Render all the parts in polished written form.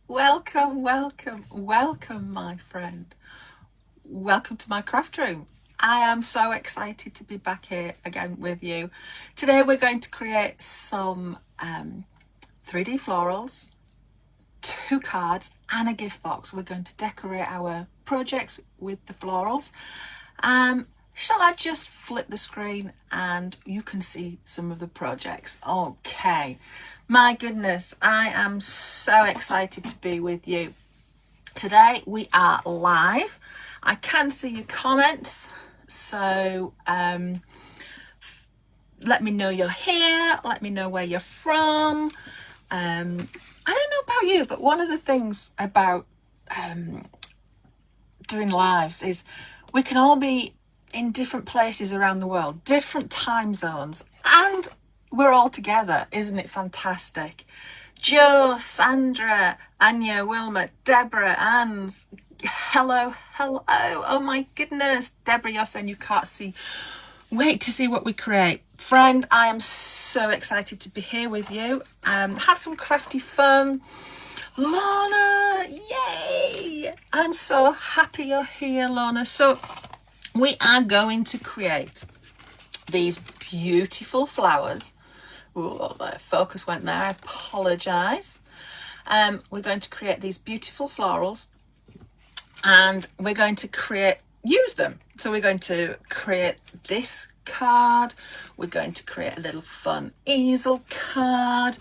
Welcome, welcome, welcome, my friend. Welcome to my craft room. I am so excited to be back here again with you. Today we're going to create some 3D florals, 2 cards and a gift box. We're going to decorate our projects with the florals. Shall I just flip the screen and you can see some of the projects? Okay. My goodness, I am so excited to be with you. Today we are live. I can see your comments, so let me know you're here. Let me know where you're from. I don't know about you, but one of the things about doing lives is we can all be in different places around the world, different time zones, and we're all together. Isn't it fantastic? Joe, Sandra, Anya, Wilma, Deborah, Anne's, hello. Oh my goodness. Deborah, you're saying you can't see. Wait to see what we create. Friend, I am so excited to be here with you. Have some crafty fun. Lorna, yay! I'm so happy you're here, Lorna. So we are going to create these beautiful flowers. Oh, the focus went there. I apologise. We're going to create these beautiful florals and we're going to use them. So we're going to create this card. We're going to create a little fun easel card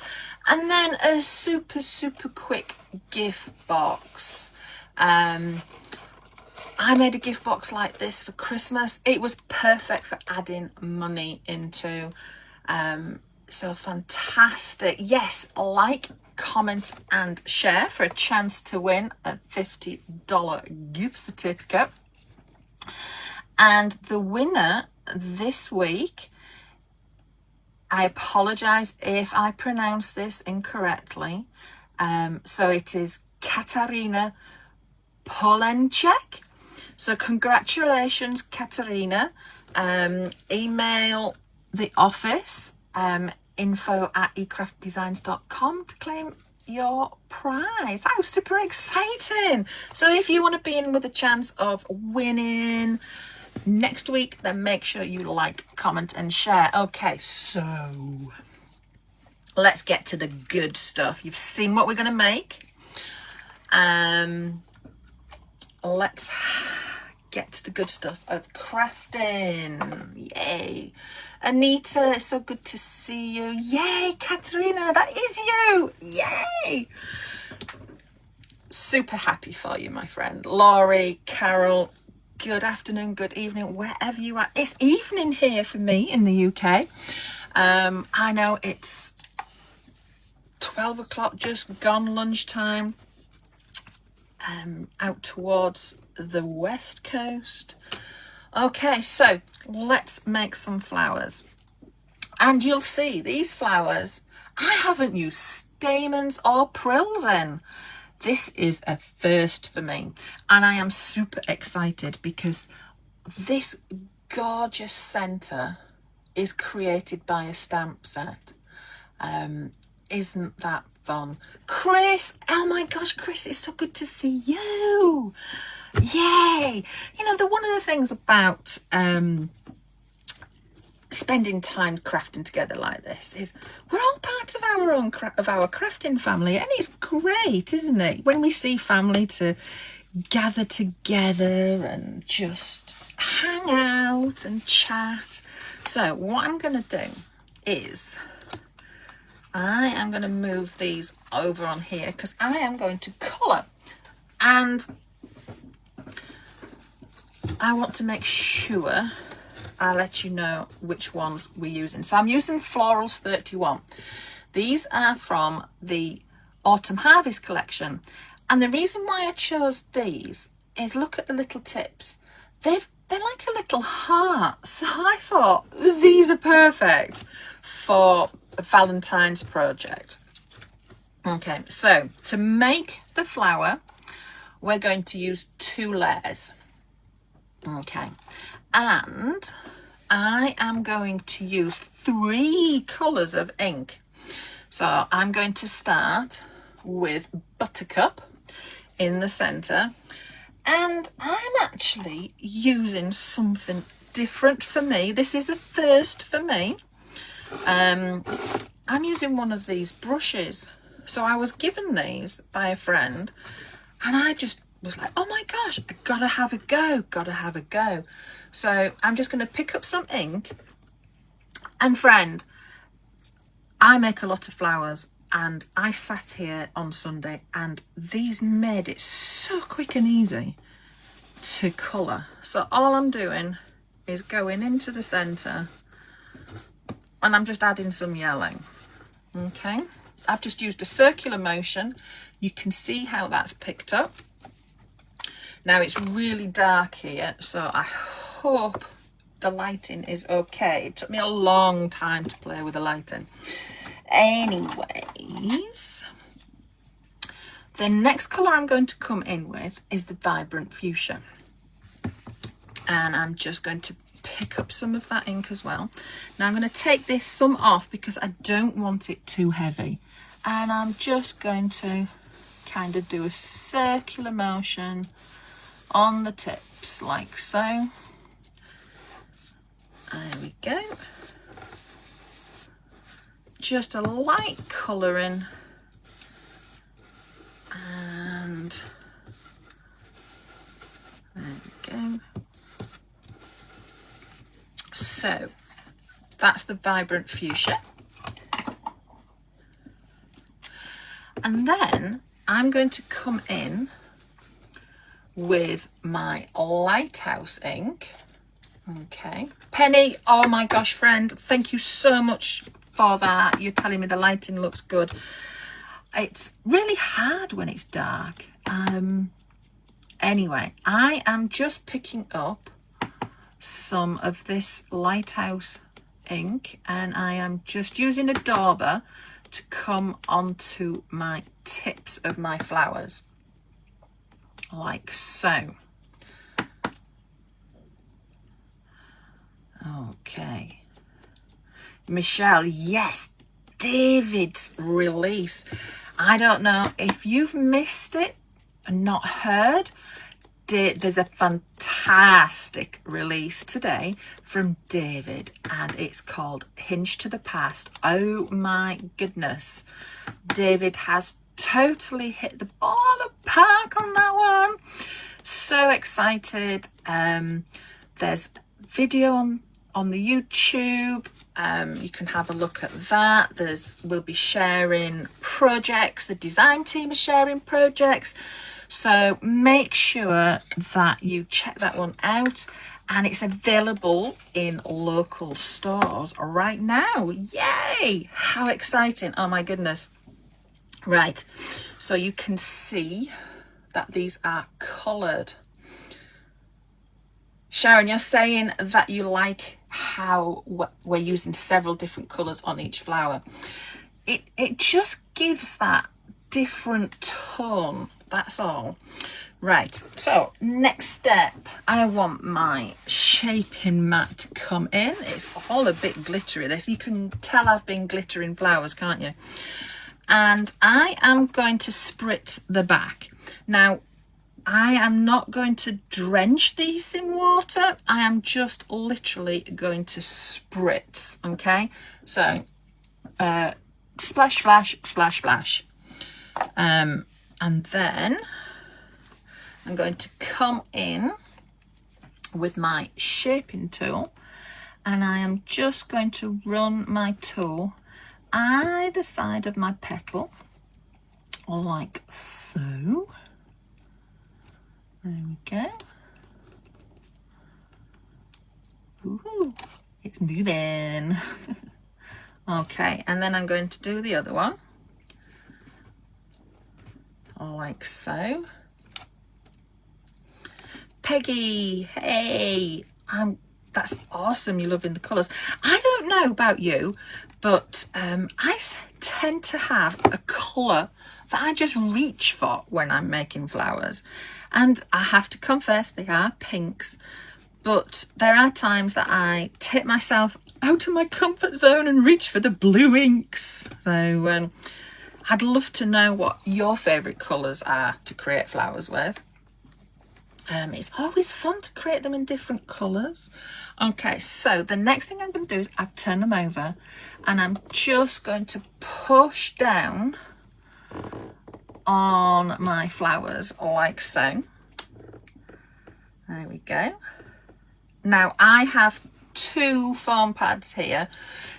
and then a super quick gift box. I made a gift box like this for Christmas. It was perfect for adding money into. So fantastic. Yes, like, comment and share for a chance to win a $50 gift certificate. And the winner this week, I apologize if I pronounce this incorrectly. So it is Katarina Polenchek. So congratulations, Katarina. Email the office, info@ecraftdesigns.com to claim your prize. Oh, super exciting. So if you want to be in with a chance of winning next week, then make sure you like, comment and share. Okay, so let's get to the good stuff. You've seen what we're going to make. Let's get to the good stuff of crafting. Yay. Anita, it's so good to see you. Yay, Katerina, that is you. Yay. Super happy for you, my friend. Laurie, Carol, good afternoon, good evening, wherever you are. It's evening here for me in the UK. I know it's 12 o'clock, just gone lunchtime. Out towards the west coast. Okay, so let's make some flowers. And you'll see these flowers, I haven't used stamens or prills in. This is a first for me. And I am super excited because this gorgeous centre is created by a stamp set. Isn't that fun? Chris, oh my gosh, Chris, it's so good to see you. Yay. You know, one of the things about spending time crafting together like this is we're all part of our own crafting family, and it's great, isn't it, when we see family to gather together and just hang out and chat. So what I'm going to do is I am going to move these over on here because I am going to colour, and I want to make sure I let you know which ones we're using. So I'm using Florals 31. These are from the Autumn Harvest collection, and the reason why I chose these is look at the little tips. They're like a little heart, so I thought these are perfect for a Valentine's project. Okay, so to make the flower, we're going to use 2 layers. Okay, and I am going to use 3 colours of ink. So I'm going to start with Buttercup in the centre, and I'm actually using something different for me. This is a first for me. I'm using one of these brushes. So I was given these by a friend, and I just was like, oh my gosh, I gotta have a go. So I'm just going to pick up some ink. And friend, I make a lot of flowers, and I sat here on Sunday and these made it so quick and easy to colour. So all I'm doing is going into the centre and I'm just adding some yellow. Okay, I've just used a circular motion. You can see how that's picked up. Now it's really dark here, so I hope the lighting is okay. It took me a long time to play with the lighting. Anyways, the next colour I'm going to come in with is the Vibrant Fuchsia. And I'm just going to pick up some of that ink as well. Now I'm going to take this some off because I don't want it too heavy. And I'm just going to kind of do a circular motion on the tips like so. There we go. Just a light colouring, and there we go. So that's the Vibrant Fuchsia. And then I'm going to come in with my Lighthouse ink. Okay, Penny, oh my gosh, friend, thank you so much for that. You're telling me the lighting looks good. It's really hard when it's dark. Anyway, I am just picking up some of this Lighthouse ink, and I am just using a dauber to come onto my tips of my flowers like so. Okay, Michelle, yes, David's release. I don't know if you've missed it and not heard. There's a fantastic release today from David, and it's called Hinge to the Past. Oh my goodness, David has totally hit the ball of the park on that one. So excited. There's video on the YouTube. You can have a look at that. We'll be sharing projects. The design team is sharing projects. So make sure that you check that one out, and it's available in local stores right now. Yay! How exciting. Oh my goodness. Right. So you can see that these are coloured. Sharon, you're saying that you like how we're using several different colours on each flower. It just gives that different tone, that's all. Right, so next step, I want my shaping mat to come in. It's all a bit glittery, this. You can tell I've been glittering flowers, can't you? And I am going to spritz the back. Now, I am not going to drench these in water. I am just literally going to spritz, okay? So, splash, splash, splash, splash. And then I'm going to come in with my shaping tool, and I am just going to run my tool either side of my petal, like so. There we go. Ooh, it's moving. Okay, and then I'm going to do the other one, like so. Peggy, hey, that's awesome, you're loving the colours. I don't know about you, but I tend to have a colour that I just reach for when I'm making flowers. And I have to confess, they are pinks, but there are times that I take myself out of my comfort zone and reach for the blue inks. So I'd love to know what your favourite colours are to create flowers with. It's always fun to create them in different colours. Okay, so the next thing I'm going to do is I've turned them over and I'm just going to push down on my flowers like so. There we go. Now I have 2 foam pads here.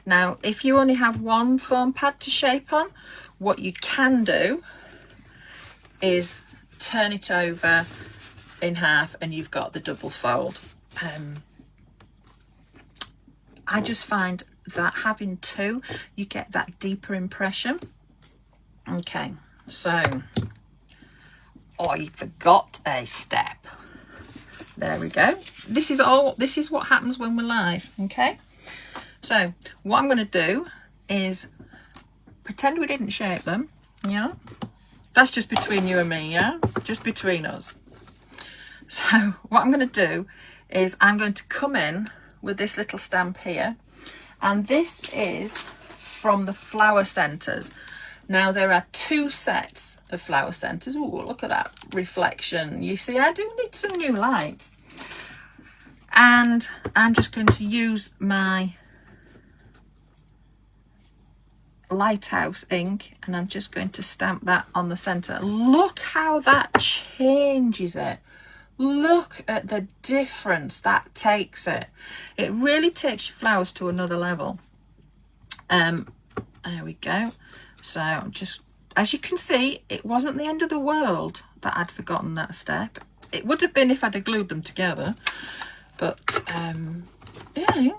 Now if you only have 1 foam pad to shape on, what you can do is turn it over in half and you've got the double fold. I just find that having 2, you get that deeper impression. Okay, so I forgot a step. There we go. This is what happens when we're live. Okay, so what I'm going to do is pretend we didn't shape them. Yeah, that's just between you and me. Yeah, just between us. So what I'm going to do is I'm going to come in with this little stamp here, and this is from the flower centers. Now there are 2 sets of flower centers. Oh, look at that reflection. You see, I do need some new lights, and I'm just going to use my lighthouse ink and I'm just going to stamp that on the center. Look how that changes it. Look at the difference that takes it. It really takes your flowers to another level. There we go. So I'm just, as you can see, it wasn't the end of the world that I'd forgotten that step. It would have been if I'd have glued them together. But yeah,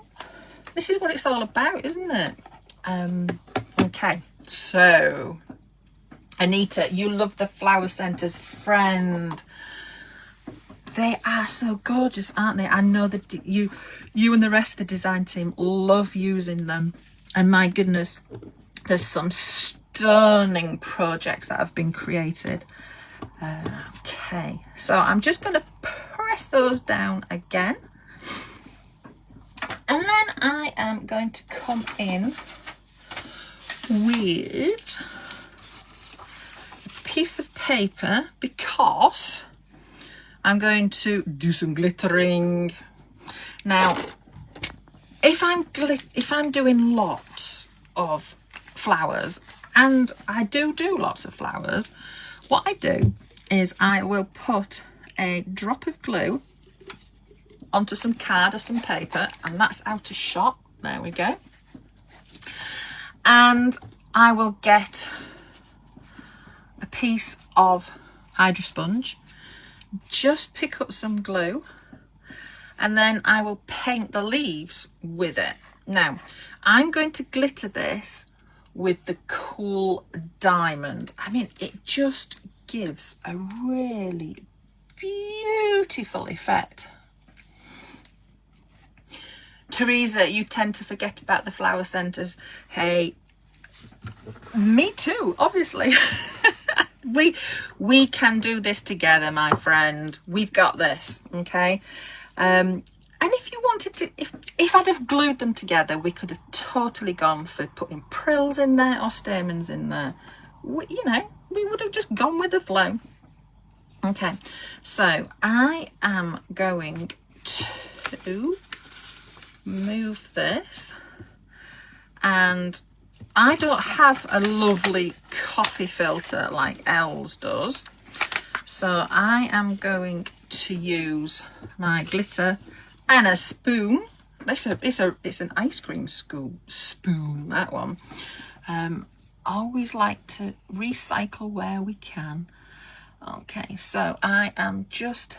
this is what it's all about, isn't it? Okay, so Anita, you love the flower centers, friend. They are so gorgeous, aren't they? I know that you and the rest of the design team love using them. And my goodness, there's some stunning projects that have been created. Okay, so I'm just going to press those down again. And then I am going to come in with a piece of paper because I'm going to do some glittering. Now, if I'm doing lots of flowers, and I do lots of flowers, what I do is I will put a drop of glue onto some card or some paper, and that's out of shot. There we go. And I will get a piece of Hydro Sponge, just pick up some glue, and then I will paint the leaves with it. Now, I'm going to glitter this with the Cool Diamond. I mean, it just gives a really beautiful effect. Teresa, you tend to forget about the flower centers. Hey, me too, obviously. we can do this together, my friend. We've got this, okay? And if you wanted to, if I'd have glued them together, we could have totally gone for putting prills in there or stamens in there. You know, we would have just gone with the flow. Okay, so I am going to move this, and I don't have a lovely coffee filter like Els does, so I am going to use my glitter and a spoon. It's an ice cream spoon, that one. Always like to recycle where we can. Okay, so I am just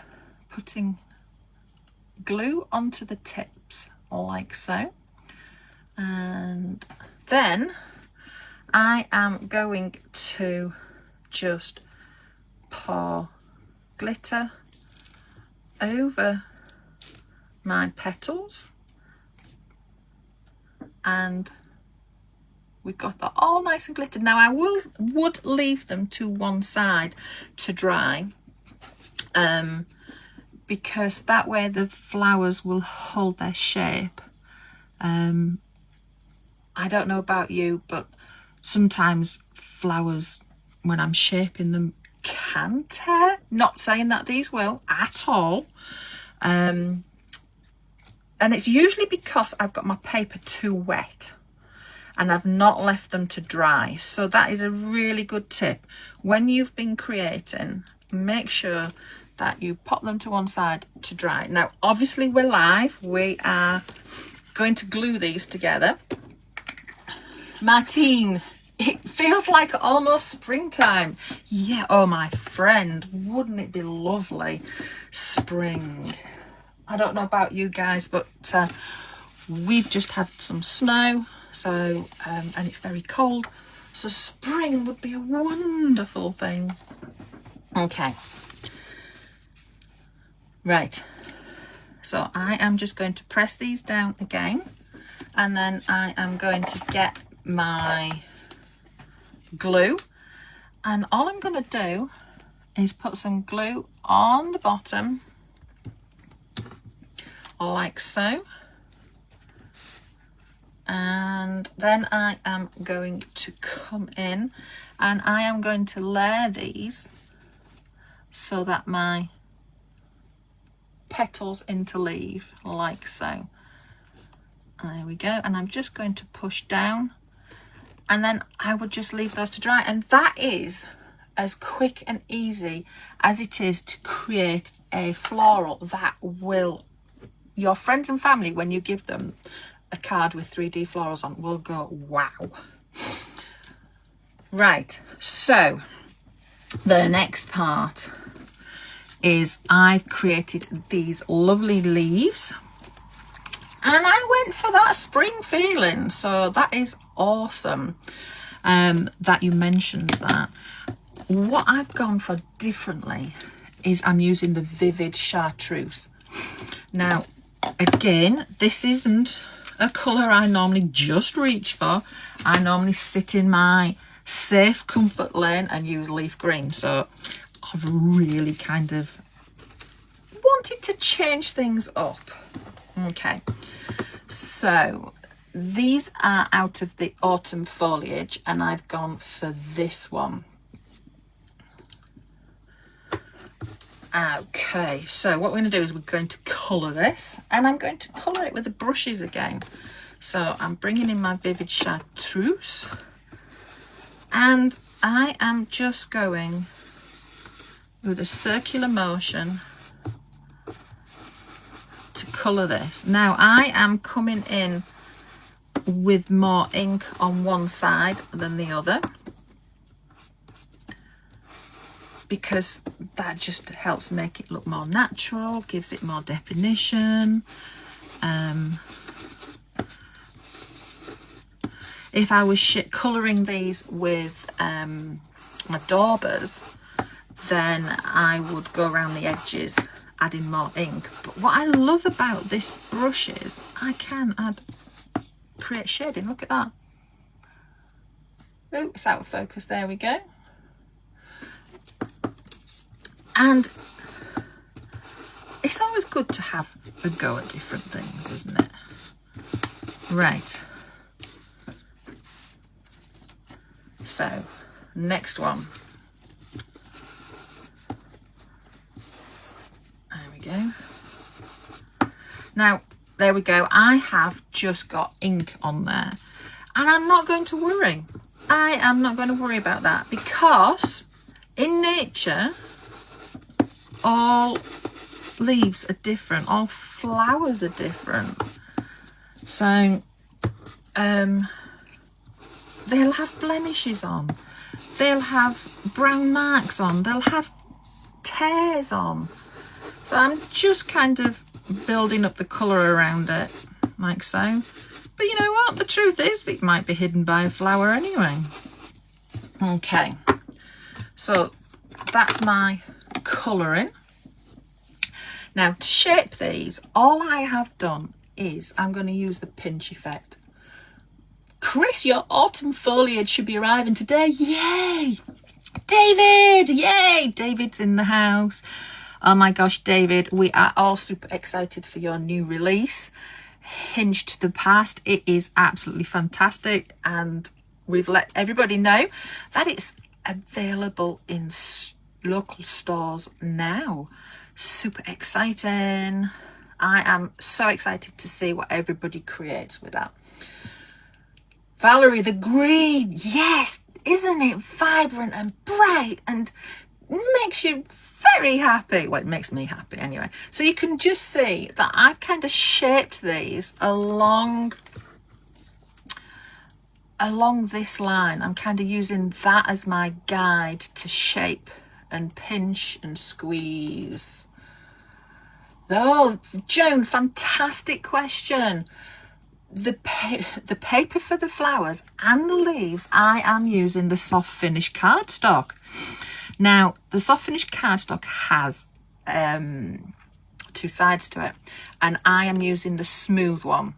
putting glue onto the tips like so, and then I am going to just pour glitter over my petals, and we've got that all nice and glittered. Now I would leave them to one side to dry, because that way the flowers will hold their shape. I don't know about you, but Sometimes flowers, when I'm shaping them, can tear. Not saying that these will at all. And it's usually because I've got my paper too wet and I've not left them to dry. So that is a really good tip. When you've been creating, make sure that you pop them to one side to dry. Now, obviously we're live. We are going to glue these together. Martine, it feels like almost springtime. Yeah, oh my friend, wouldn't it be lovely? Spring. I don't know about you guys, but we've just had some snow, so and it's very cold, so spring would be a wonderful thing. Okay, right, so I am just going to press these down again, and then I am going to get my glue, and all I'm going to do is put some glue on the bottom like so, and then I am going to come in and I am going to layer these so that my petals interleave like so. There we go, and I'm just going to push down, and then I would just leave those to dry, and that is as quick and easy as it is to create a floral that will, your friends and family, when you give them a card with 3D florals on, will go, wow. Right, so the next part is I've created these lovely leaves, and I went for that spring feeling, so that is awesome that you mentioned that. What I've gone for differently is I'm using the Vivid Chartreuse. Now, again, this isn't a colour I normally just reach for. I normally sit in my safe comfort lane and use leaf green. So I've really kind of wanted to change things up. Okay, so these are out of the autumn foliage, and I've gone for this one. Okay, so what we're going to do is we're going to colour this, and I'm going to colour it with the brushes again. So I'm bringing in my Vivid Chartreuse, and I am just going with a circular motion to colour this. Now I am coming in with more ink on one side than the other, because that just helps make it look more natural, gives it more definition. If I was colouring these with my daubers, then I would go around the edges adding more ink. But what I love about this brush is I can create shading. Look at that. Oh, it's out of focus. There we go. And it's always good to have a go at different things, isn't it? Right. So, next one. There we go. Now, there we go. I have just got ink on there. And I'm not going to worry. I am not going to worry about that, because in nature, all leaves are different, all flowers are different. So they'll have blemishes on, they'll have brown marks on, they'll have tears on. So I'm just kind of building up the colour around it like so. But you know what, the truth is it might be hidden by a flower anyway. Okay, so that's my colouring. Now, to shape these, all I have done is I'm going to use the pinch effect. Chris, your autumn foliage should be arriving today. Yay! David! Yay! David's in the house. Oh my gosh, David, we are all super excited for your new release, Hinged to the Past. It is absolutely fantastic, and we've let everybody know that it's available in local stores now. Super exciting. I am so excited to see what everybody creates with that. Valerie, the green, yes, isn't it vibrant and bright and makes you very happy? Well, it makes me happy anyway. So you can just see that I've kind of shaped these along this line. I'm kind of using that as my guide to shape and pinch and squeeze. Oh, Joan, fantastic question. The paper for the flowers and the leaves, I am using the soft finish cardstock. Now, the soft finish cardstock has 2 sides to it, and I am using the smooth one.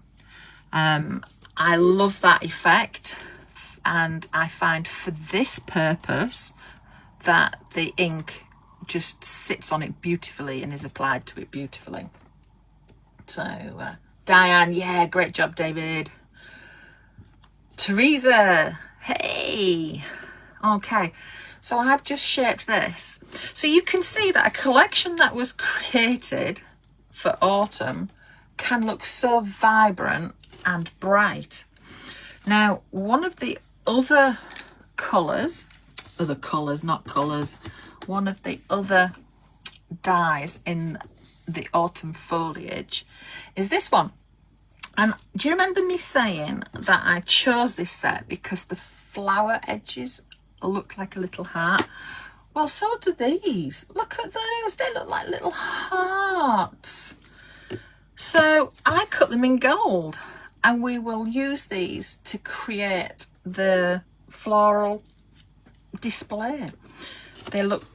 I love that effect, and I find for this purpose that the ink just sits on it beautifully and is applied to it beautifully. So Diane, yeah, great job, David. Teresa, hey. Okay, so I've just shaped this. So you can see that a collection that was created for autumn can look so vibrant and bright. Now, one of the other colours, not colours, one of the other dyes in the autumn foliage is this one. And do you remember me saying that I chose this set because the flower edges look like a little heart? Well, so do these. Look at those. They look like little hearts. So I cut them in gold, and we will use these to create the floral display. They look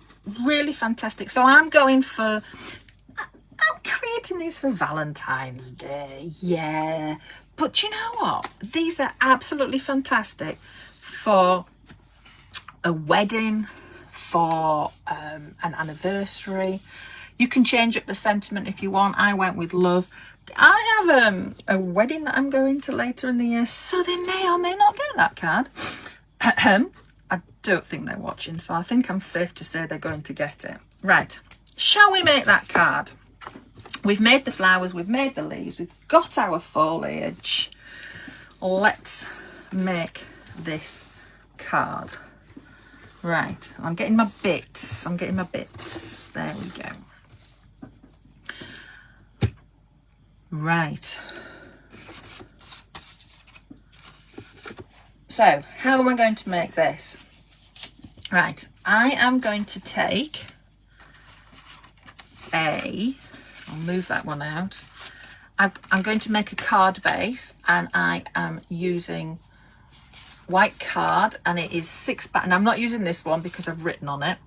really fantastic. So I'm creating these for Valentine's Day, yeah. But you know what? These are absolutely fantastic for a wedding, for an anniversary. You can change up the sentiment if you want. I went with love. I have a wedding that I'm going to later in the year, so they may or may not get that card. I don't think they're watching, so I think I'm safe to say they're going to get it. Right, shall we make that card? We've made the flowers, we've made the leaves, we've got our foliage. Let's make this card. Right, I'm getting my bits. There we go. Right. So, how am I going to make this? Right, I am going to take I'll move that one out. I'm going to make a card base, and I am using white card, and it is 6 by, and I'm not using this one because I've written on it.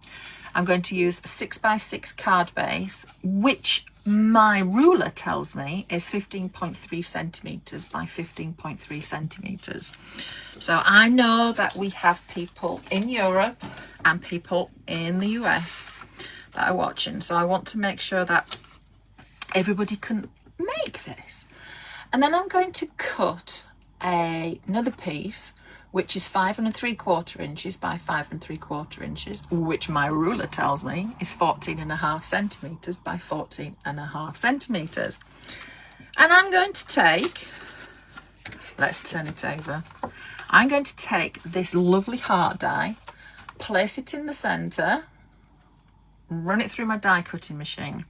I'm going to use a 6x6 card base, which my ruler tells me is 15.3 centimeters by 15.3 centimeters. So I know that we have people in Europe and people in the US that are watching, so I want to make sure that everybody can make this. And then I'm going to cut another piece which is 5 3/4 inches by 5 3/4 inches, which my ruler tells me is 14.5 centimeters by 14.5 centimeters. And I'm going to take, let's turn it over. I'm going to take this lovely heart die, place it in the center, run it through my die cutting machine,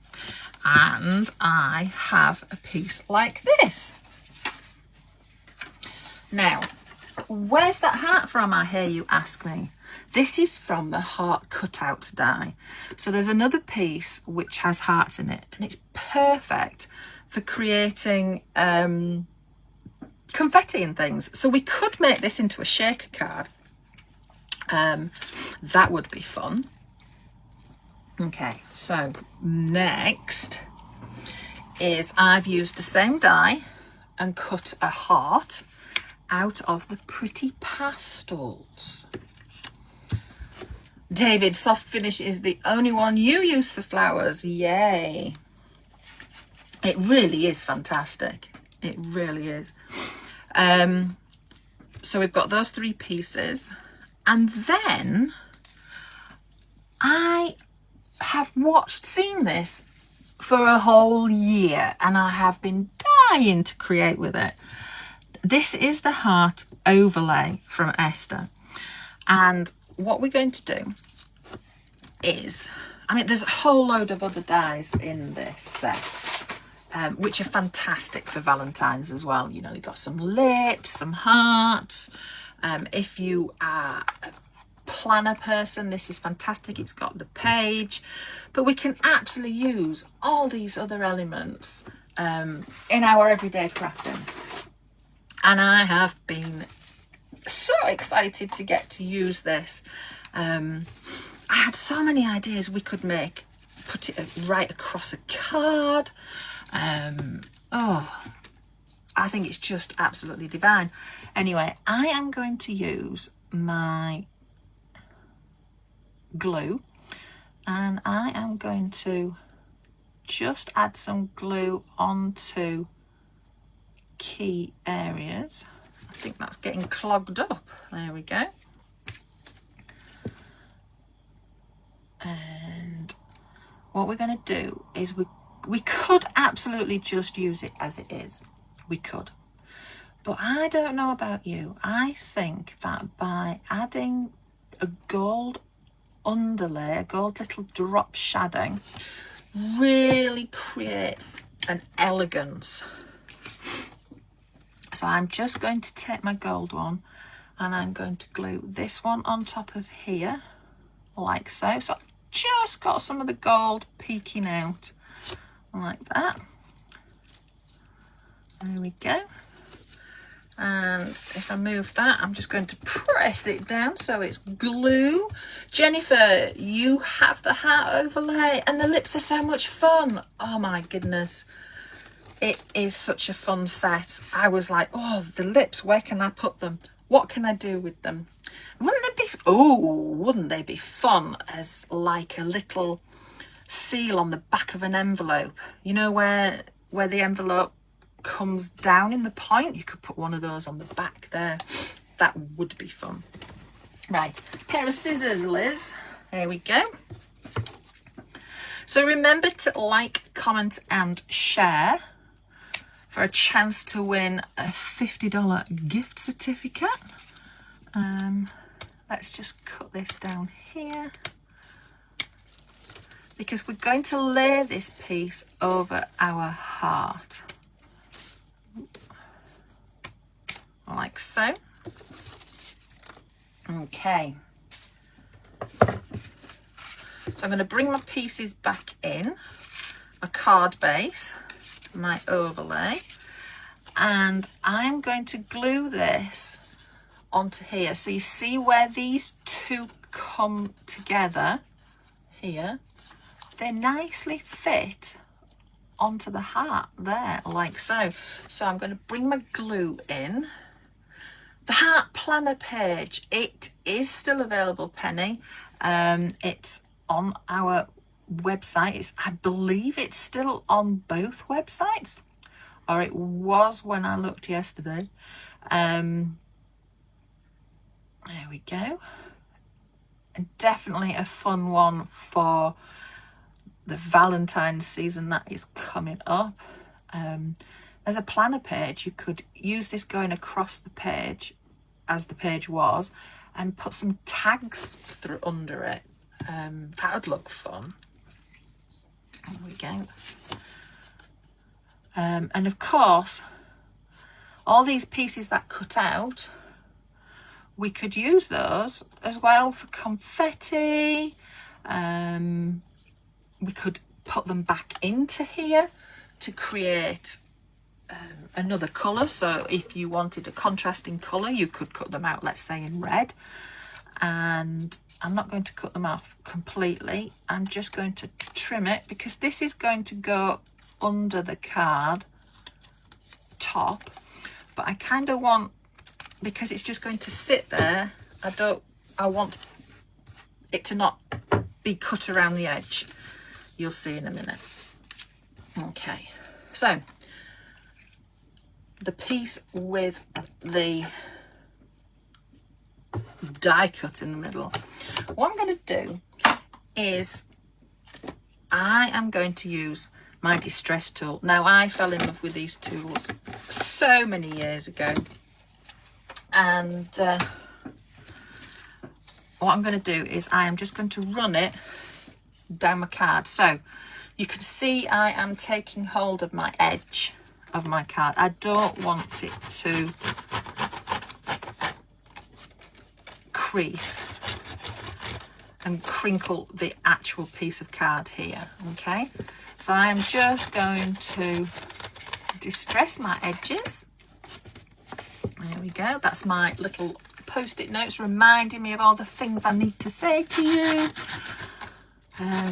and I have a piece like this. Now, where's that heart from, I hear you ask me? This is from the heart cutouts die. So there's another piece which has hearts in it, and it's perfect for creating confetti and things. So we could make this into a shaker card. That would be fun. Okay, so next is I've used the same die and cut a heart out of the pretty pastels. David, soft finish is the only one you use for flowers. Yay. It really is fantastic. It really is. So we've got those 3 pieces, and then I have seen this for a whole year, and I have been dying to create with it. This is the heart overlay from Esther, and what we're going to do is, I mean, there's a whole load of other dies in this set, which are fantastic for Valentine's as well. You know, you've got some lips, some hearts. If you are a planner person, this is fantastic. It's got the page, but we can absolutely use all these other elements in our everyday crafting. And I have been so excited to get to use this. I had so many ideas we could make. Put it right across a card. Oh, I think it's just absolutely divine. Anyway, I am going to use my glue, and I am going to just add some glue onto key areas. I think that's getting clogged up. There we go. And what we're going to do is we could absolutely just use it as it is. We could. But I don't know about you. I think that by adding a gold underlay, a gold little drop shading, really creates an elegance. So I'm just going to take my gold one, and I'm going to glue this one on top of here, like so. So I've just got some of the gold peeking out, like that. There we go. And if I move that, I'm just going to press it down so it's glue. Jennifer, you have the heart overlay, and the lips are so much fun. Oh my goodness. It is such a fun set. I was like, oh, the lips, where can I put them? What can I do with them? Wouldn't they be fun as like a little seal on the back of an envelope? You know, where the envelope comes down in the point? You could put one of those on the back there. That would be fun. Right, pair of scissors, Liz. There we go. So remember to like, comment and share for a chance to win a $50 gift certificate. Let's just cut this down here, because we're going to lay this piece over our heart, like so. Okay, so I'm going to bring my pieces back in, my card base, my overlay, and I'm going to glue this onto here. So you see where these two come together here, they nicely fit onto the heart there, like so. So I'm going to bring my glue in. The heart planner page, it is still available, Penny. It's on our website. I believe it's still on both websites, or it was when I looked yesterday. There we go. And definitely a fun one for the Valentine's season that is coming up. As a planner page, you could use this going across the page as the page was, and put some tags through under it. That would look fun. There we go. And of course, all these pieces that cut out, we could use those as well for confetti. We could put them back into here to create another colour. So if you wanted a contrasting colour, you could cut them out, let's say in red. And I'm not going to cut them off completely. I'm just going to trim it, because this is going to go under the card top. But I kind of want, because it's just going to sit there, I want it to not be cut around the edge. You'll see in a minute. Okay, so the piece with the die cut in the middle. What I'm going to do is I am going to use my distress tool. Now, I fell in love with these tools so many years ago, and what I'm going to do is I am just going to run it down my card. So you can see I am taking hold of my edge of my card. I don't want it to crease and crinkle the actual piece of card here. Okay, so I am just going to distress my edges. There we go. That's my little post-it notes reminding me of all the things I need to say to you. There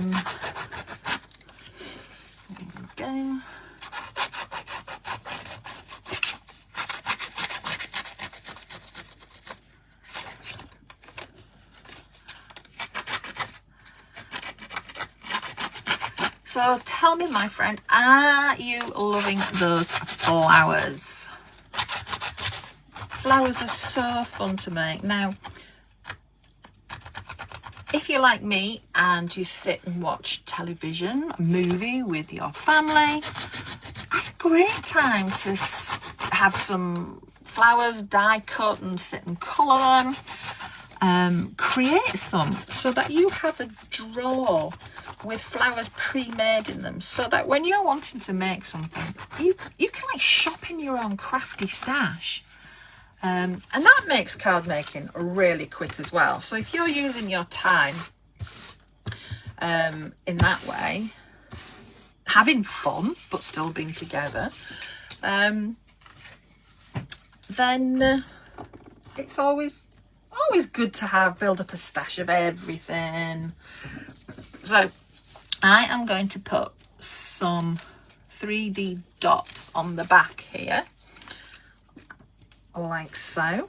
we go. So tell me, my friend, are you loving those flowers? Flowers are so fun to make. Now, if you're like me and you sit and watch television, a movie with your family, that's a great time to have some flowers die cut and sit and colour them. Create some so that you have a drawer with flowers pre-made in them, so that when you're wanting to make something, you can like shop in your own crafty stash. And that makes card making really quick as well. So if you're using your time in that way, having fun but still being together, then it's always good to build up a stash of everything. So I am going to put some 3D dots on the back here, like so.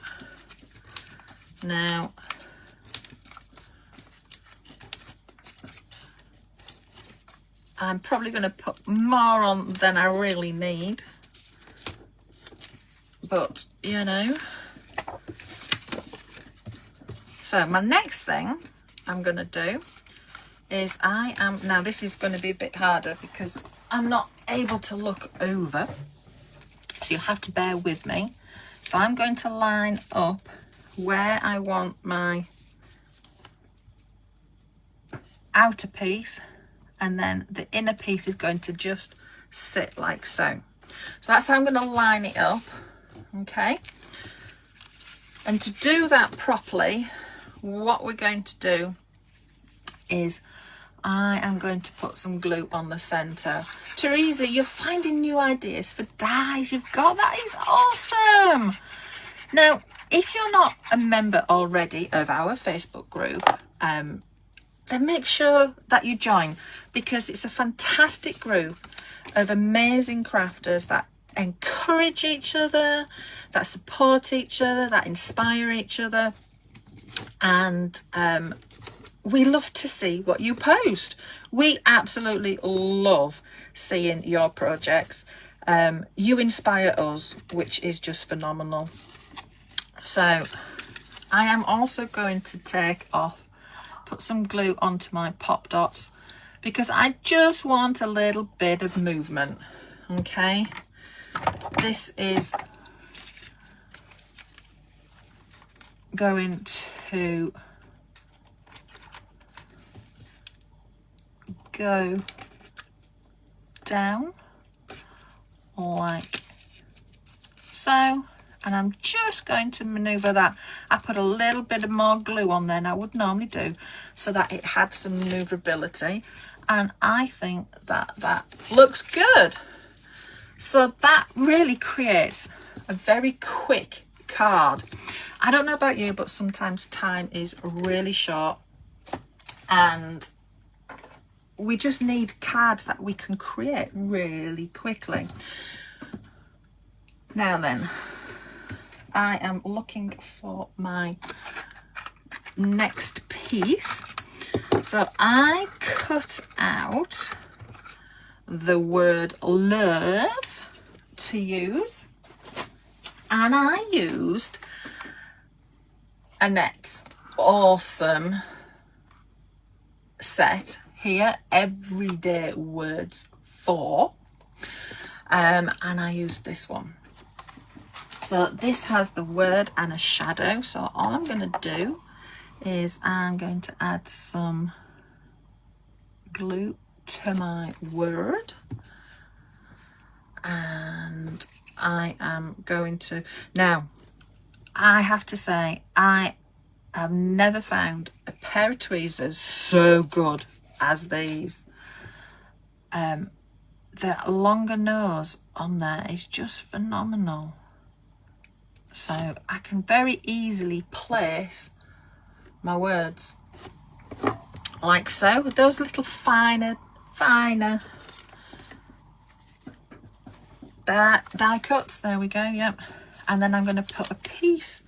Now, I'm probably going to put more on than I really need, but you know. So my next thing I'm going to do is now this is going to be a bit harder because I'm not able to look over, so you'll have to bear with me. So I'm going to line up where I want my outer piece, and then the inner piece is going to just sit like so. So that's how I'm going to line it up. Okay, and to do that properly, what we're going to do is I am going to put some glue on the center. Teresa, you're finding new ideas for dies. You've got that. Is awesome. Now, if you're not a member already of our Facebook group, then make sure that you join, because it's a fantastic group of amazing crafters that encourage each other, that support each other, that inspire each other. And we love to see what you post. We absolutely love seeing your projects. You inspire us, which is just phenomenal. So I am also going to put some glue onto my pop dots, because I just want a little bit of movement. Okay, this is going to go down like so, and I'm just going to maneuver that. I put a little bit of more glue on there than I would normally do, so that it had some maneuverability, and I think that looks good. So that really creates a very quick card. I don't know about you, but sometimes time is really short, and we just need cards that we can create really quickly. Now then, I am looking for my next piece. So I cut out the word love to use, and I used Annette's awesome set here, Everyday Words 4, and I used this one. So this has the word and a shadow, so all I'm going to do is I'm going to add some glue to my word, and I am going to, now I have to say I have never found a pair of tweezers so good as these. The longer nose on there is just phenomenal. So I can very easily place my words like so with those little finer die cuts. There we go. Yep. And then I'm going to put a piece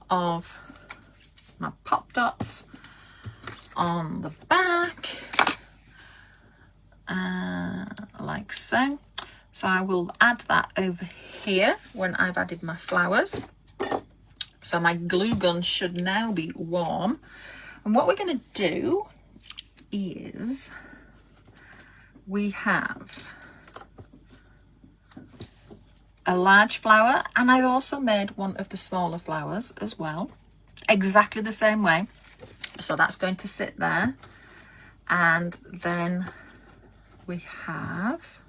of my pop dots on the back, like so. So I will add that over here when I've added my flowers. So my glue gun should now be warm. And what we're going to do is we have a large flower, and I've also made one of the smaller flowers as well, exactly the same way. So that's going to sit there. And then we have,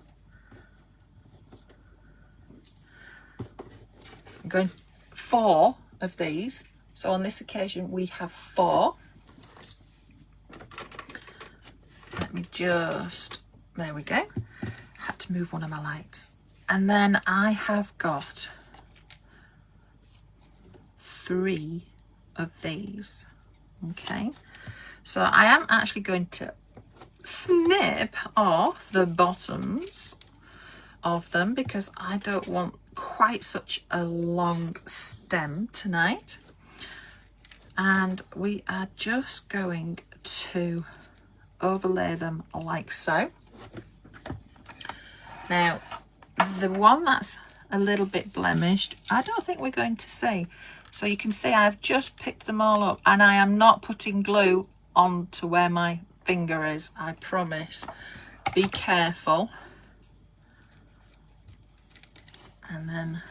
I'm going 4 of these. So on this occasion we have 4. Let me just, there we go. I had to move one of my lights. And then I have got 3 of these. Okay, so I am actually going to snip off the bottoms of them because I don't want quite such a long stem tonight. And we are just going to overlay them like so. Now, the one that's a little bit blemished, I don't think we're going to see. So you can see I've just picked them all up, and I am not putting glue onto where my finger is, I promise. Be careful. And then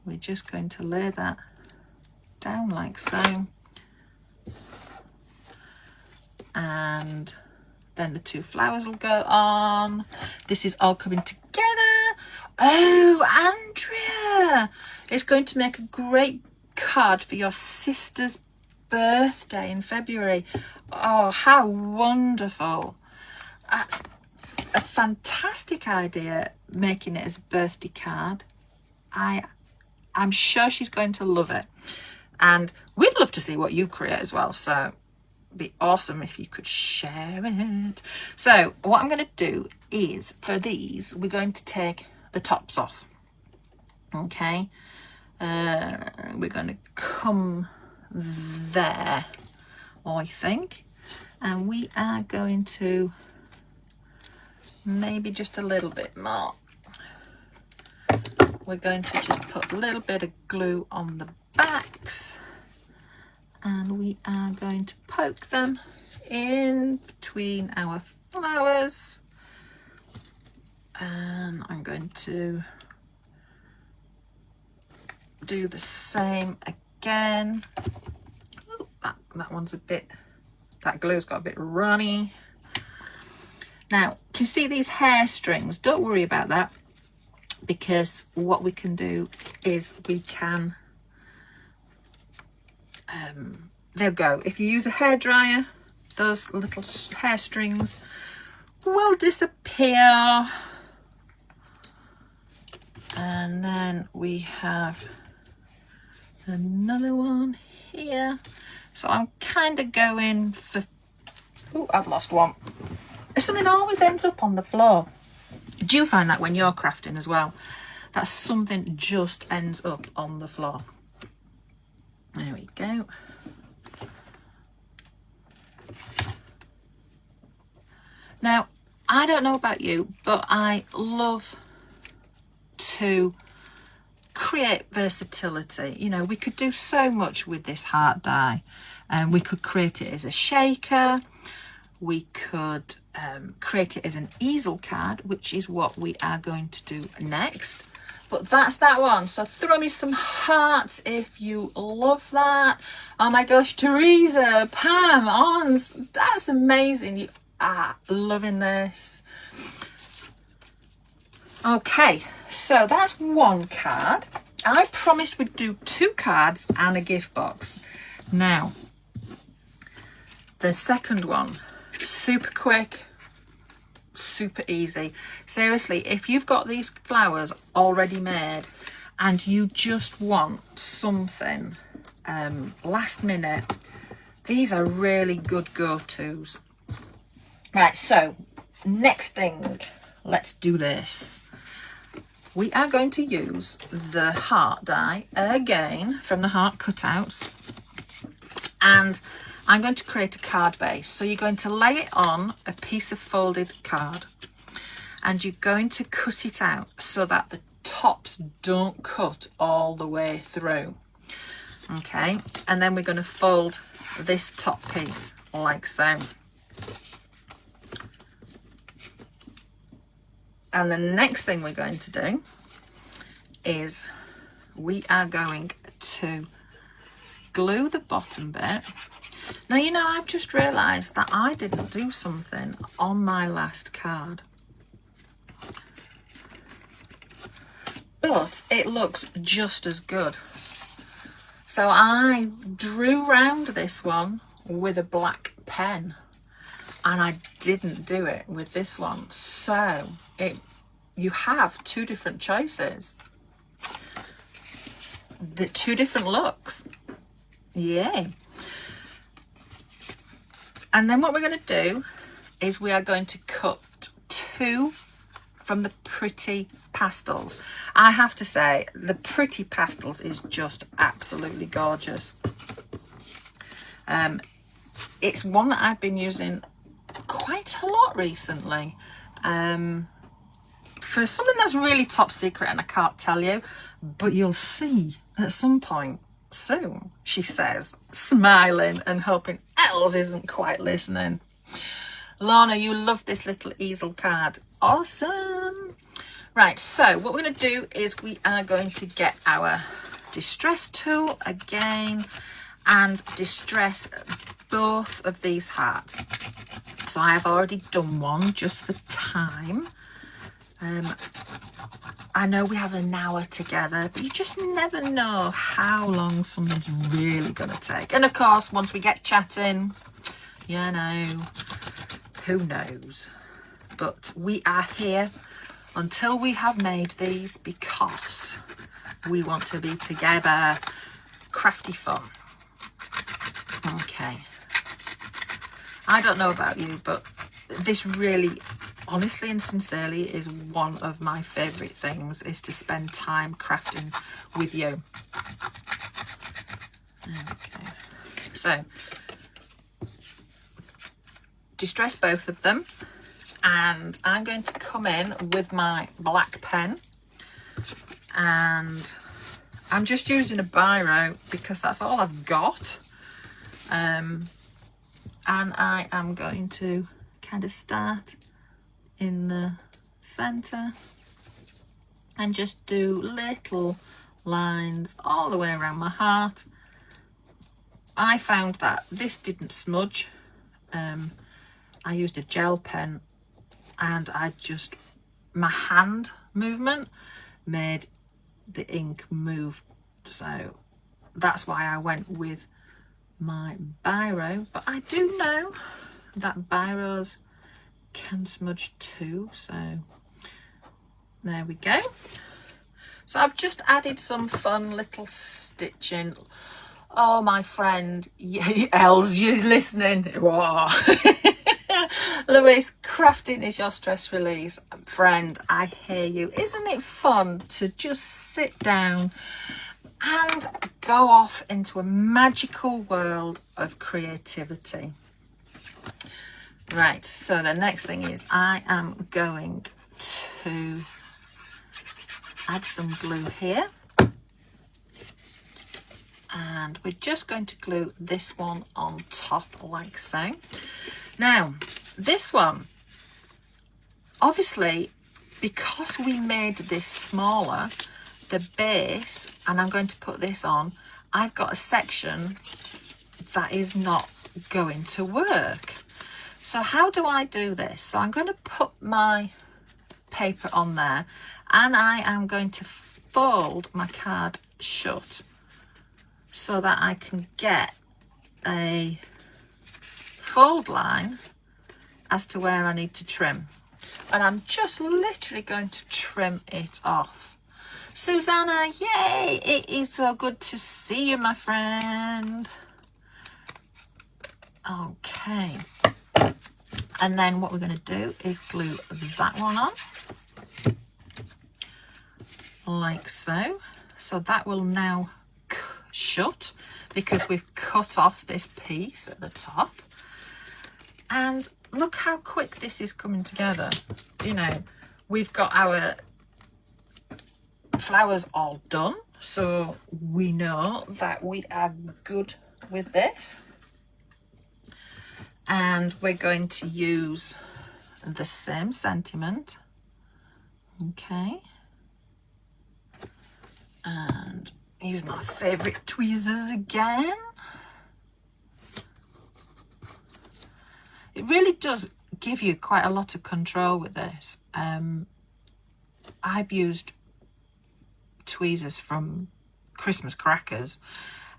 we're just going to lay that down like so. And then the 2 flowers will go on. This is all coming together. Oh, Andrea, it's going to make a great card for your sister's birthday in February. Oh, how wonderful. That's a fantastic idea, making it as a birthday card. I'm sure she's going to love it. And we'd love to see what you create as well. So be awesome if you could share it. So what I'm going to do is, for these, we're going to take the tops off. Okay, we're going to come there, I think, and we are going to maybe just a little bit more. We're going to just put a little bit of glue on the backs, and we are going to poke them in between our flowers. And I'm going to do the same again. Ooh, that one's a bit, that glue's got a bit runny. Now, can you see these hair strings? Don't worry about that, because what we can do is we can, there we go. If you use a hairdryer, those little hair strings will disappear. And then we have another one here. So I'm kind of going for, oh, I've lost one. Something always ends up on the floor. Do you find that when you're crafting as well? That something just ends up on the floor. There we go. Now, I don't know about you, but I love to create versatility. You know, we could do so much with this heart die. We could create it as a shaker. We could create it as an easel card, which is what we are going to do next. But that's that one. So throw me some hearts if you love that. Oh my gosh, Teresa, Pam, Ons, that's amazing. You are loving this. Okay, so that's one card. I promised we'd do 2 cards and a gift box. Now, the second one, super quick, super easy. Seriously, if you've got these flowers already made and you just want something last minute, these are really good go-tos. Right, so next thing, let's do this. We are going to use the heart die again from the heart cutouts, and I'm going to create a card base. So you're going to lay it on a piece of folded card and you're going to cut it out so that the tops don't cut all the way through. Okay, and then we're going to fold this top piece like so. And the next thing we're going to do is we are going to glue the bottom bit. Now, you know, I've just realised that I didn't do something on my last card. But it looks just as good. So I drew round this one with a black pen. And I didn't do it with this one. So you have 2 different choices. The 2 different looks. Yay. And then what we're going to do is we are going to cut 2 from the Pretty Pastels. I have to say, the Pretty Pastels is just absolutely gorgeous. It's one that I've been using quite a lot recently, for something that's really top secret and I can't tell you, but you'll see at some point soon, she says, smiling and hoping Els isn't quite listening. Lorna, you love this little easel card. Awesome. Right, so what we're going to do is we are going to get our distress tool again and distress both of these hearts. So I have already done one just for time. I know we have an hour together, but you just never know how long something's really going to take. And of course, once we get chatting, you know, who knows? But we are here until we have made these because we want to be together. Crafty fun. Okay. I don't know about you, but this really, honestly and sincerely, is one of my favourite things, is to spend time crafting with you. Okay. So, distress both of them, and I'm going to come in with my black pen, and I'm just using a biro because that's all I've got. And I am going to kind of start in the center and just do little lines all the way around my heart. I found that this didn't smudge. I used a gel pen and my hand movement made the ink move. So that's why I went with my biro, but I do know that biros can smudge too, so there we go. So I've just added some fun little stitching. Oh, my friend, Els, you listening? Whoa. Louise, crafting is your stress release. Friend, I hear you. Isn't it fun to just sit down and go off into a magical world of creativity? Right, so the next thing is I am going to add some glue here. And we're just going to glue this one on top like so. Now, this one, obviously, because we made this smaller, the base, and I'm going to put this on, I've got a section that is not going to work. So how do I do this? So I'm going to put my paper on there, and I am going to fold my card shut so that I can get a fold line as to where I need to trim. And I'm just literally going to trim it off. Susanna, yay! It is so good to see you, my friend. Okay. And then what we're going to do is glue that one on. Like so. So that will now shut because we've cut off this piece at the top. And look how quick this is coming together. You know, we've got our flowers all done, so we know that we are good with this. And we're going to use the same sentiment. Okay. And use my favorite tweezers again. It really does give you quite a lot of control with this. I've used tweezers from Christmas crackers,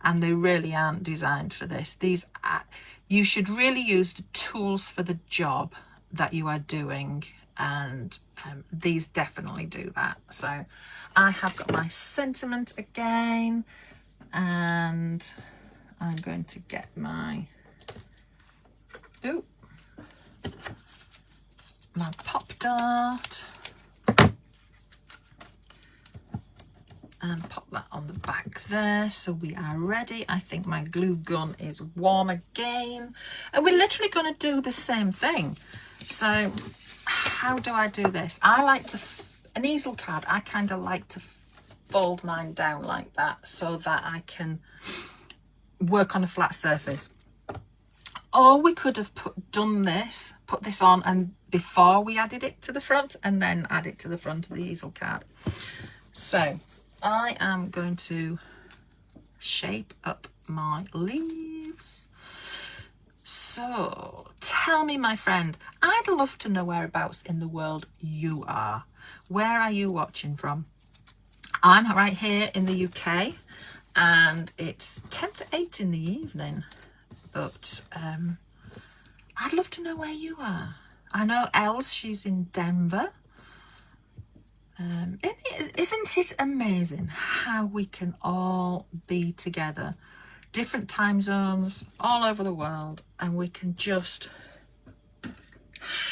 and they really aren't designed for this. These are, you should really use the tools for the job that you are doing, and these definitely do that. So I have got my sentiment again, and I'm going to get my my pop dart and pop that on the back there. So we are ready. I think my glue gun is warm again, and we're literally going to do the same thing. So how do I do this? I like to, an easel card, I kind of like to fold mine down like that so that I can work on a flat surface. Or we could have put this on and before we added it to the front, and then add it to the front of the easel card. So I am going to shape up my leaves. So tell me, my friend, I'd love to know whereabouts in the world you are. Where are you watching from? I'm right here in the UK, and it's 10 to 8 in the evening. But I'd love to know where you are. I know Els, she's in Denver. Isn't it amazing how we can all be together? Different time zones all over the world, and we can just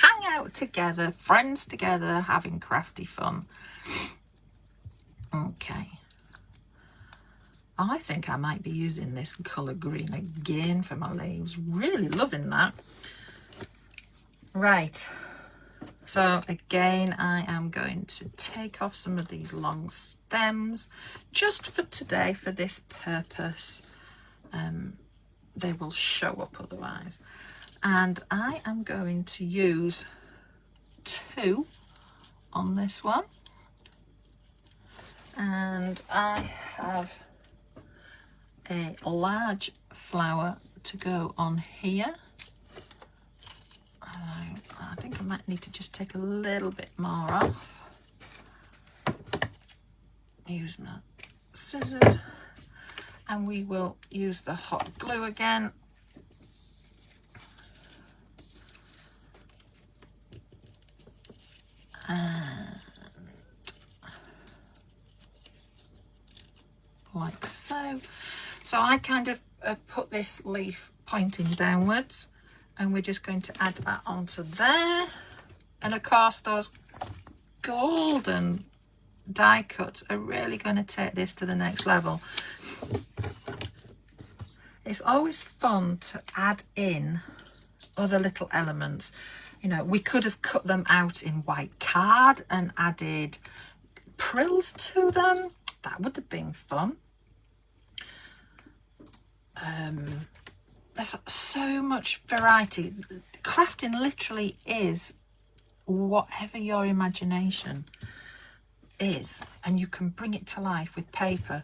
hang out together, friends together, having crafty fun. Okay. I think I might be using this colour green again for my leaves. Really loving that. Right. So again, I am going to take off some of these long stems just for today, for this purpose. They will show up otherwise. And I am going to use 2 on this one. And I have a large flower to go on here. I think I might need to just take a little bit more off. Use my scissors, and we will use the hot glue again. And like so. So I kind of put this leaf pointing downwards, and we're just going to add that onto there. And of course, those golden die cuts are really going to take this to the next level. It's always fun to add in other little elements. You know, we could have cut them out in white card and added prills to them. That would have been fun. there's so much variety. Crafting literally is whatever your imagination is, and you can bring it to life with paper.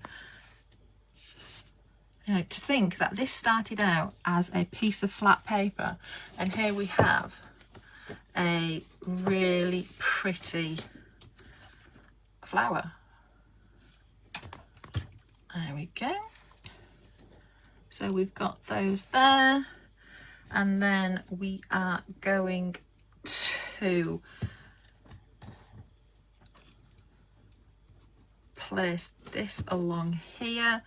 You know, to think that this started out as a piece of flat paper, and here we have a really pretty flower. There we go. So we've got those there, and then we are going to place this along here.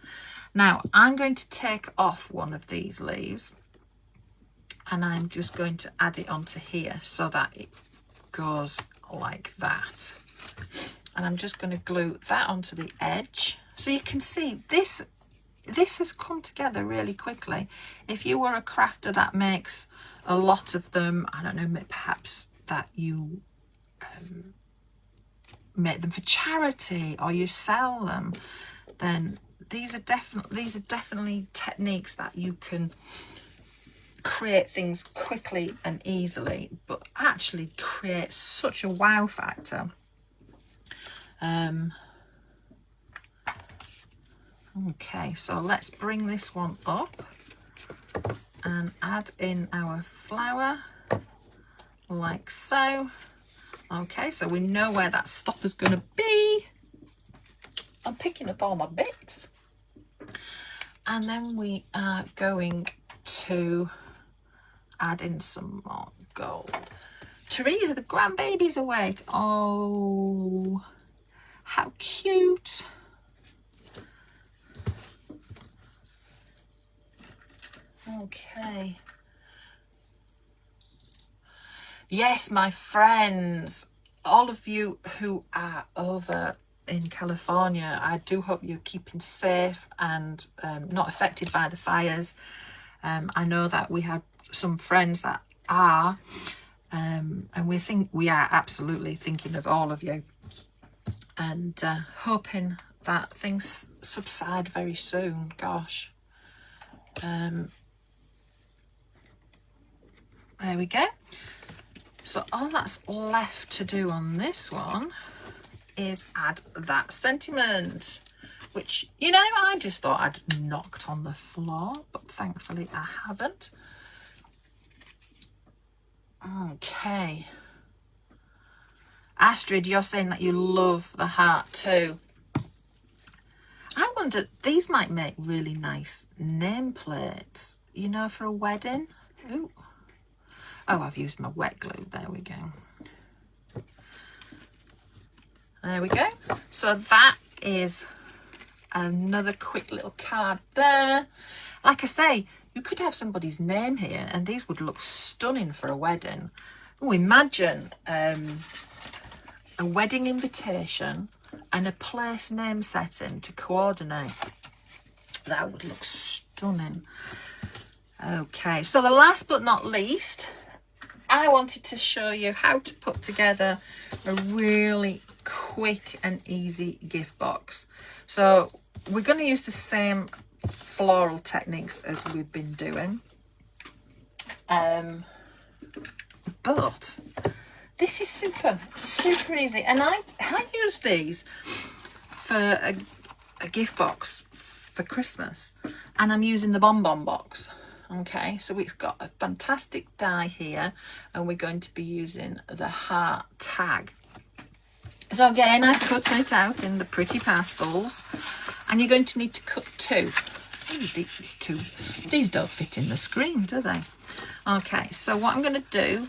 Now I'm going to take off one of these leaves, and I'm just going to add it onto here so that it goes like that. And I'm just going to glue that onto the edge. So you can see this has come together really quickly. If you were a crafter that makes a lot of them, I don't know, perhaps that you make them for charity or you sell them, then these are definitely techniques that you can create things quickly and easily, but actually create such a wow factor. Okay, so let's bring this one up and add in our flower like so. Okay, so we know where that stopper's going to be. I'm picking up all my bits. And then we are going to add in some more gold. Teresa, the grandbaby's awake. Oh, how cute. Okay. Yes, my friends, all of you who are over in California, I do hope you're keeping safe and not affected by the fires. I know that we have some friends that are, and we are absolutely thinking of all of you, and hoping that things subside very soon. Gosh. There we go. So all that's left to do on this one is add that sentiment, which, you know, I just thought I'd knocked on the floor, but thankfully I haven't. Okay. Astrid, you're saying that you love the heart too. I wonder, these might make really nice nameplates, you know, for a wedding. Ooh. Oh, I've used my wet glue. There we go. There we go. So that is another quick little card there. Like I say, you could have somebody's name here and these would look stunning for a wedding. Oh, imagine a wedding invitation and a place name setting to coordinate. That would look stunning. Okay, so the last but not least, I wanted to show you how to put together a really quick and easy gift box. So we're going to use the same floral techniques as we've been doing, but this is super easy, and I use these for a gift box for Christmas, and I'm using the bonbon box. Okay, so it's got a fantastic die here, and we're going to be using the heart tag. So again, I've cut it out in the pretty pastels, and you're going to need to cut two. These don't fit in the screen, do they? Okay, so what I'm going to do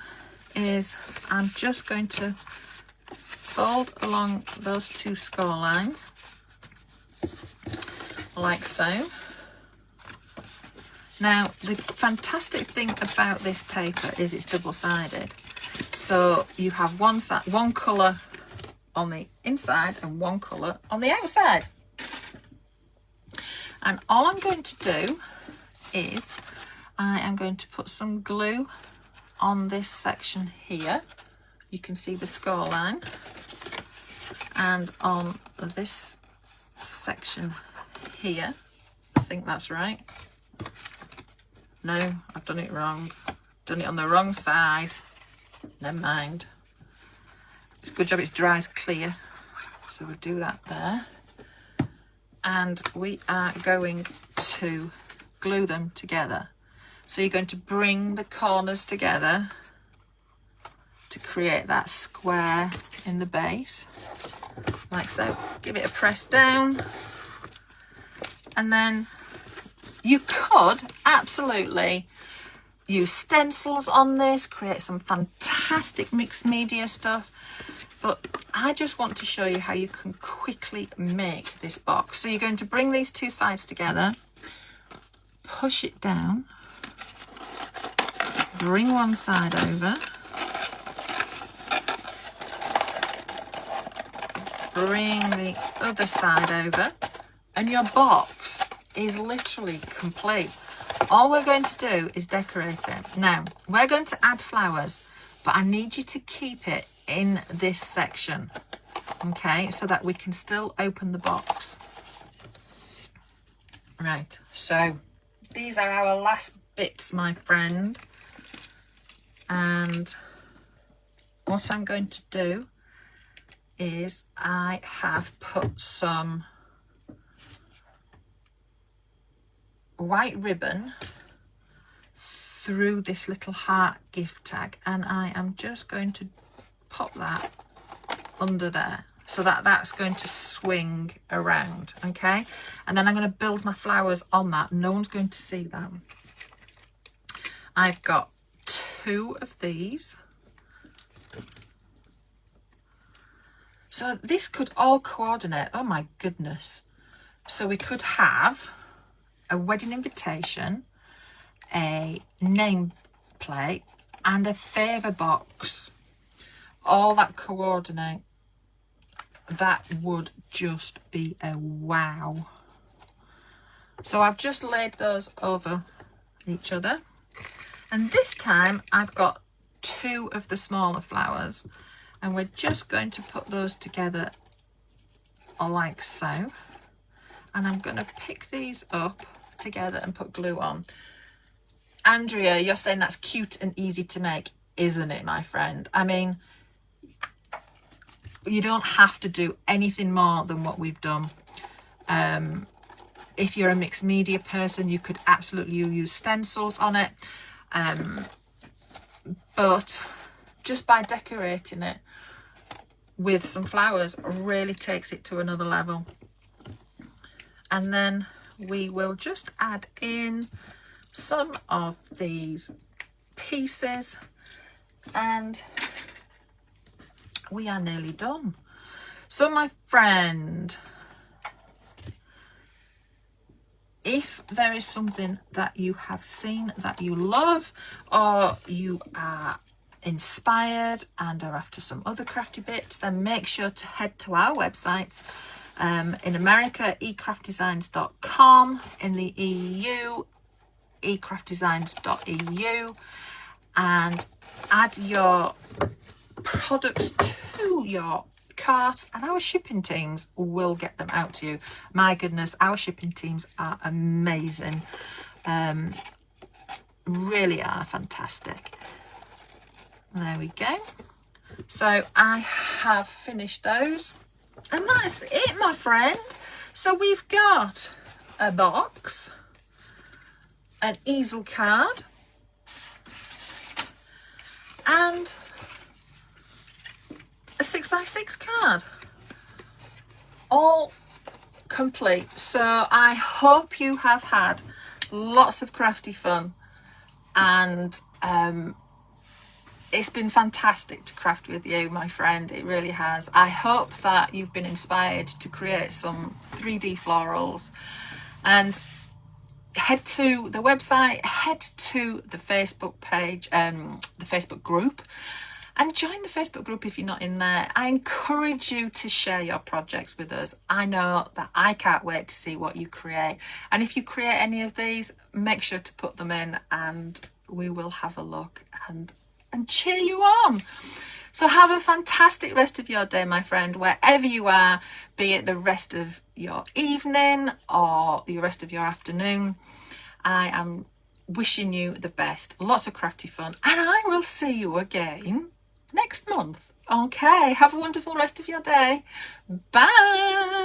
is I'm just going to fold along those two score lines, like so. Now, the fantastic thing about this paper is it's double-sided. So you have one colour on the inside and one colour on the outside. And all I'm going to do is I am going to put some glue on this section here. You can see the score line. And on this section here, I think that's right. No, I've done it wrong. Done it on the wrong side. Never mind. It's a good job it's dry as clear. So we'll do that there. And we are going to glue them together. So you're going to bring the corners together to create that square in the base, like so. Give it a press down, and then you could absolutely use stencils on this, create some fantastic mixed media stuff, but I just want to show you how you can quickly make this box. So you're going to bring these two sides together, push it down, bring one side over, bring the other side over, and your box is literally complete. All we're going to do is decorate it. Now, we're going to add flowers, but I need you to keep it in this section, okay, so that we can still open the box. Right, so these are our last bits, my friend. And what I'm going to do is I have put some white ribbon through this little heart gift tag, and I am just going to pop that under there so that that's going to swing around, okay? And then I'm going to build my flowers on that. No one's going to see them. I've got 2 of these. So this could all coordinate. Oh my goodness. So we could have a wedding invitation, a name plate, and a favour box. All that coordinate. That would just be a wow. So I've just laid those over each other. And this time I've got 2 of the smaller flowers. And we're just going to put those together like so. And I'm going to pick these up together and put glue on. Andrea, you're saying that's cute and easy to make, isn't it, my friend? I mean, you don't have to do anything more than what we've done. If you're a mixed media person, you could absolutely use stencils on it. But just by decorating it with some flowers really takes it to another level. And then we will just add in some of these pieces and we are nearly done. So my friend, if there is something that you have seen that you love, or you are inspired and are after some other crafty bits, then make sure to head to our websites. In America, ecraftdesigns.com, in the EU, ecraftdesigns.eu, and add your products to your cart and our shipping teams will get them out to you. My goodness, our shipping teams are amazing. Really are fantastic. There we go. So I have finished those and that's it, my friend. So we've got a box, an easel card, and a 6x6 card, all complete. So I hope you have had lots of crafty fun, and it's been fantastic to craft with you, my friend. It really has. I hope that you've been inspired to create some 3D florals, and head to the website, head to the Facebook page, the Facebook group, and join the Facebook group if you're not in there. I encourage you to share your projects with us. I know that I can't wait to see what you create. And if you create any of these, make sure to put them in and we will have a look and cheer you on. So have a fantastic rest of your day, my friend, wherever you are, be it the rest of your evening or the rest of your afternoon. I am wishing you the best, lots of crafty fun, and I will see you again next month. Okay, have a wonderful rest of your day. Bye.